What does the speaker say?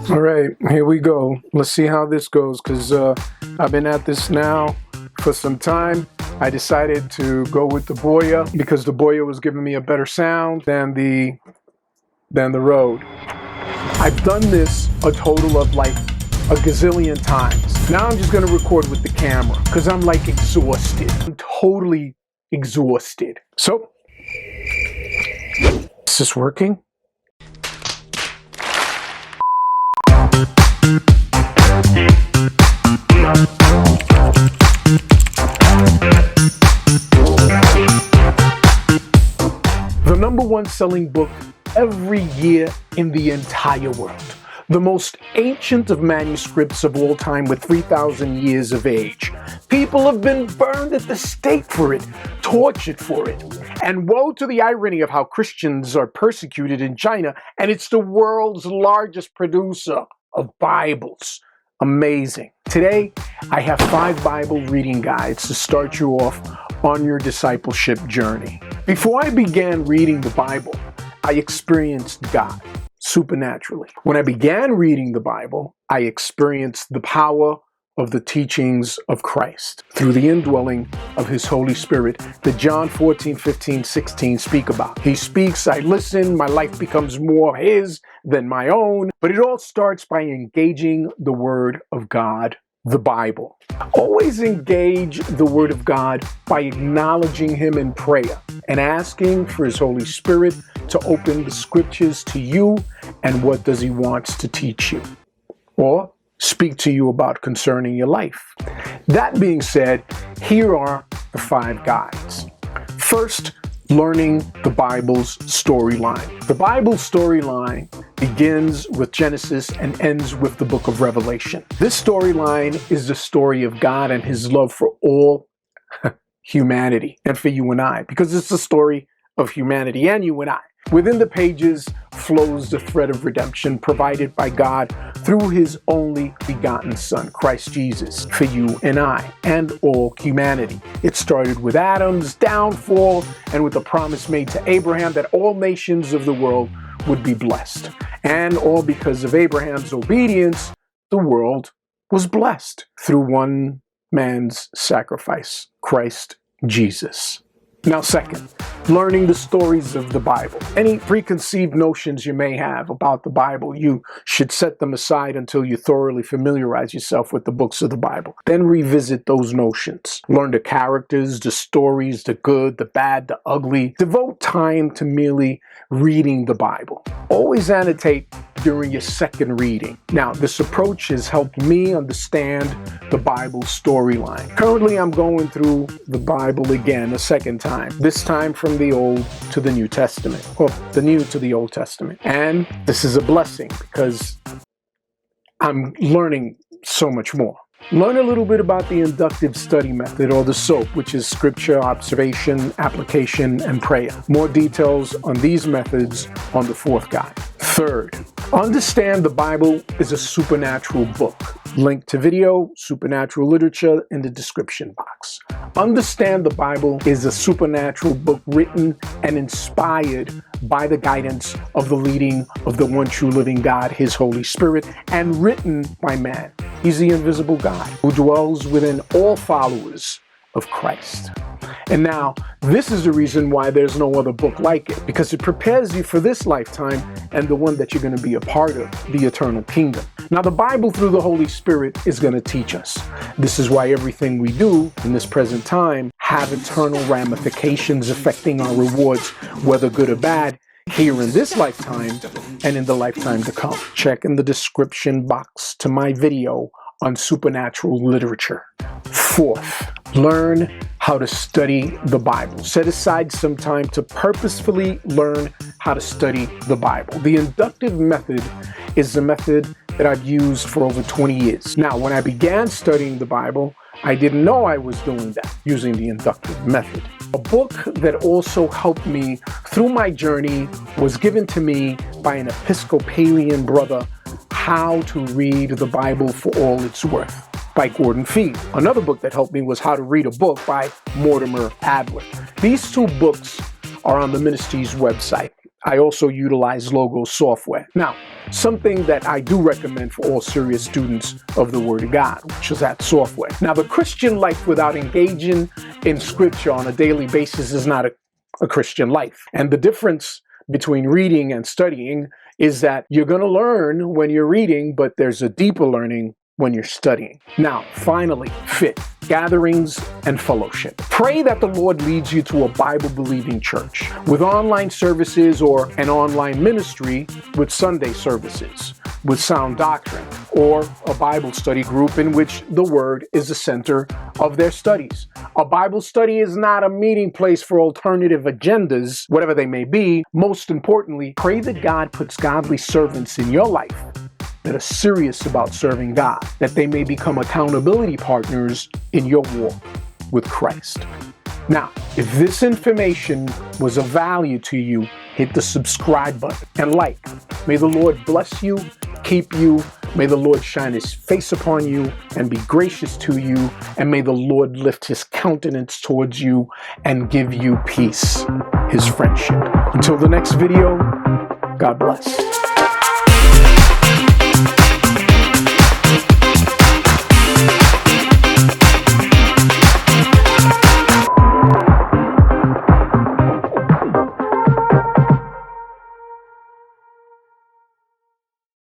All right, here we go. Let's see how this goes, because I've been at this now for some time. I decided to go with the Boya because the Boya was giving me a better sound than the Rode. I've done this a total of like a gazillion times. Now I'm just gonna record with the camera because I'm like exhausted. I'm totally exhausted. So, is this working? The #1 selling book every year in the entire world. The most ancient of manuscripts of all time with 3,000 years of age. People have been burned at the stake for it, tortured for it. And woe to the irony of how Christians are persecuted in China, and it's the world's largest producer of Bibles. Amazing. Today, I have 5 Bible reading guides to start you off on your discipleship journey. Before I began reading the Bible, I experienced God supernaturally. When I began reading the Bible, I experienced the power of the teachings of Christ through the indwelling of His Holy Spirit that John 14, 15, 16 speak about. He speaks, I listen, my life becomes more His than my own. But it all starts by engaging the Word of God, the Bible. Always engage the Word of God by acknowledging Him in prayer and asking for His Holy Spirit to open the Scriptures to you and what does He want to teach you or speak to you about concerning your life. That being said, here are the 5 guides. First, learning the Bible's storyline. The Bible's storyline begins with Genesis and ends with the book of Revelation. This storyline is the story of God and His love for all humanity and for you and I, because it's the story of humanity and you and I. Within the pages flows the thread of redemption provided by God through His only begotten Son, Christ Jesus, for you and I, and all humanity. It started with Adam's downfall and with the promise made to Abraham that all nations of the world would be blessed. And all because of Abraham's obedience, the world was blessed through one man's sacrifice, Christ Jesus. Now, second, learning the stories of the Bible. Any preconceived notions you may have about the Bible, you should set them aside until you thoroughly familiarize yourself with the books of the Bible. Then revisit those notions. Learn the characters, the stories, the good, the bad, the ugly. Devote time to merely reading the Bible. Always annotate during your second reading. Now, this approach has helped me understand the Bible storyline. Currently, I'm going through the Bible again a second time, this time from the Old to the New Testament, or the New to the Old Testament. And this is a blessing because I'm learning so much more. Learn a little bit about the inductive study method, or the SOAP, which is scripture, observation, application, and prayer. More details on these methods on the 4th guide. Third, understand the Bible is a supernatural book. Link to video, supernatural literature in the description box. Understand the Bible is a supernatural book written and inspired by the guidance of the leading of the one true living God, His Holy Spirit, and written by man. He's the invisible God who dwells within all followers of Christ. And now, this is the reason why there's no other book like it, because it prepares you for this lifetime and the one that you're going to be a part of, the eternal kingdom. Now, the Bible through the Holy Spirit is going to teach us. This is why everything we do in this present time have eternal ramifications affecting our rewards, whether good or bad, here in this lifetime and in the lifetime to come. Check in the description box to my video on supernatural literature. Fourth, learn how to study the Bible. Set aside some time to purposefully learn how to study the Bible. The inductive method is the method that I've used for over 20 years. Now, when I began studying the Bible, I didn't know I was doing that, using the inductive method. A book that also helped me through my journey was given to me by an Episcopalian brother, How to Read the Bible for All It's Worth, by Gordon Fee. Another book that helped me was How to Read a Book by Mortimer Adler. These 2 books are on the ministry's website. I also utilize Logo software. Now, something that I do recommend for all serious students of the Word of God, which is that software. Now, the Christian life without engaging in Scripture on a daily basis is not a Christian life. And the difference between reading and studying is that you're going to learn when you're reading, but there's a deeper learning when you're studying. Now, finally, fifth, gatherings and fellowship. Pray that the Lord leads you to a Bible-believing church with online services or an online ministry with Sunday services, with sound doctrine, or a Bible study group in which the Word is the center of their studies. A Bible study is not a meeting place for alternative agendas, whatever they may be. Most importantly, pray that God puts godly servants in your life that are serious about serving God, that they may become accountability partners in your walk with Christ. Now, if this information was of value to you, hit the subscribe button and like. May the Lord bless you, keep you. May the Lord shine His face upon you and be gracious to you. And may the Lord lift His countenance towards you and give you peace, His friendship. Until the next video, God bless.